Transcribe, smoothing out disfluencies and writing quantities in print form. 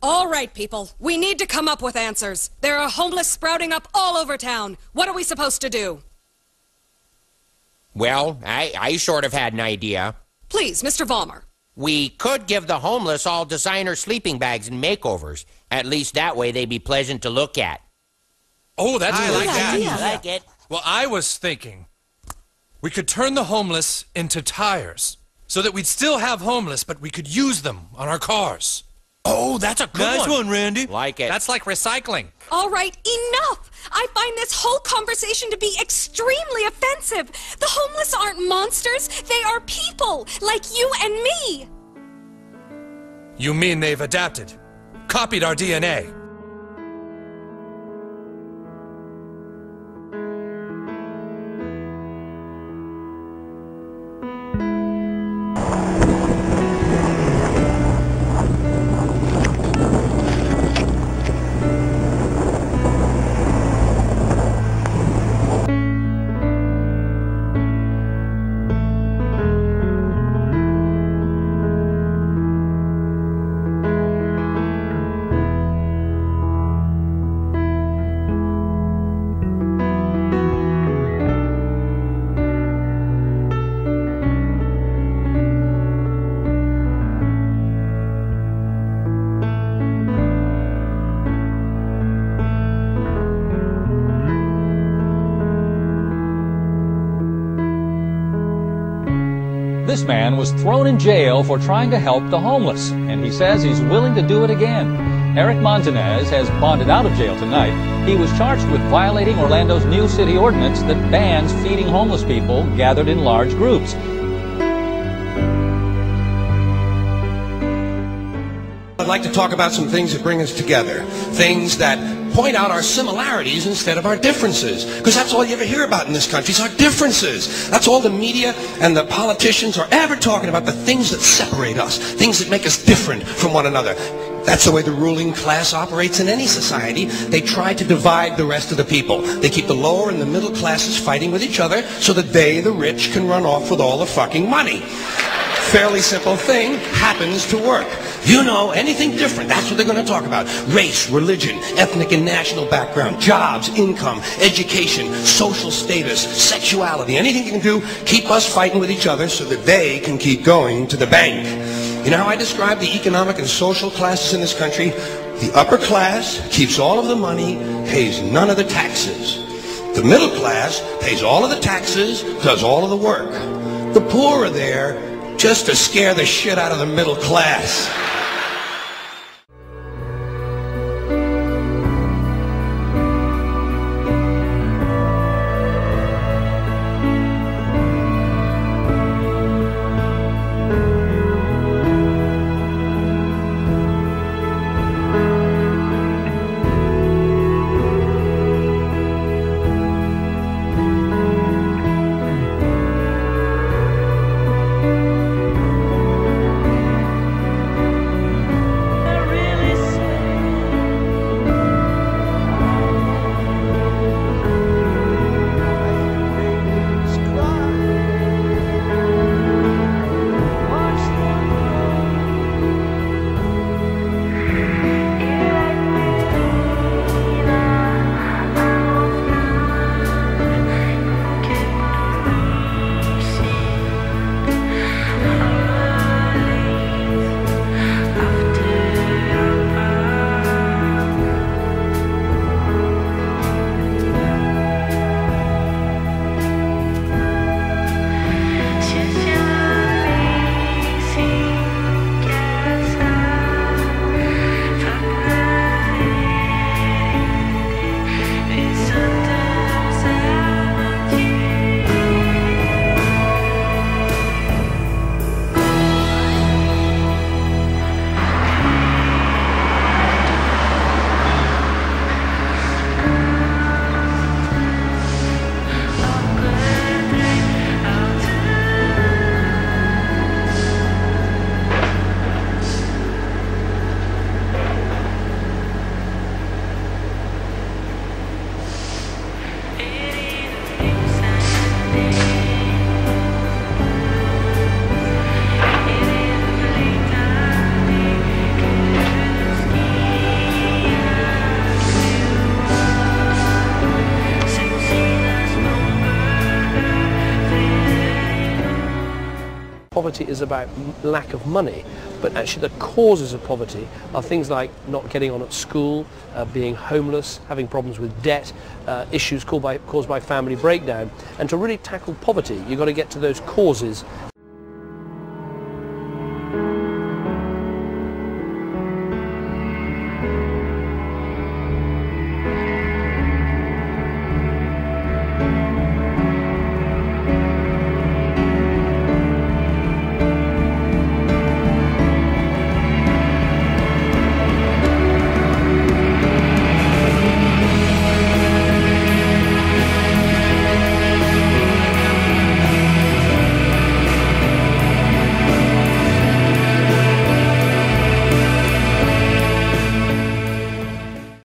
All right, people. We need to come up with answers. There are homeless sprouting up all over town. What are we supposed to do? Well, I sort of had an idea. Please, Mr. Vollmer. We could give the homeless all designer sleeping bags and makeovers. At least that way they'd be pleasant to look at. Oh, that's I a like good that. idea. I like it. Well, I was thinking we could turn the homeless into tires so that we'd still have homeless, but we could use them on our cars. Oh, that's a good one, Randy. Like it. That's like recycling. All right, enough! I find this whole conversation to be extremely offensive. The homeless aren't monsters. They are people, like you and me. You mean they've adapted, copied our DNA? This man was thrown in jail for trying to help the homeless, and he says he's willing to do it again. Eric Montanez has bonded out of jail tonight. He was charged with violating Orlando's new city ordinance that bans feeding homeless people gathered in large groups. I'd like to talk about some things that bring us together, things that point out our similarities instead of our differences, because that's all you ever hear about in this country is our differences. That's all the media and the politicians are ever talking about, the things that separate us, things that make us different from one another. That's the way the ruling class operates in any society. They try to divide the rest of the people. They keep the lower and the middle classes fighting with each other so that they, the rich, can run off with all the fucking money. Fairly simple thing, happens to work. You know, anything different, that's what they're going to talk about. Race, religion, ethnic and national background, jobs, income, education, social status, sexuality, anything you can do, keep us fighting with each other so that they can keep going to the bank. You know how I describe the economic and social classes in this country? The upper class keeps all of the money, pays none of the taxes. The middle class pays all of the taxes, does all of the work. The poor are there just to scare the shit out of the middle class. poverty is about lack of money, but actually the causes of poverty are things like not getting on at school, being homeless, having problems with debt, issues caused by family breakdown. And to really tackle poverty, you've got to get to those causes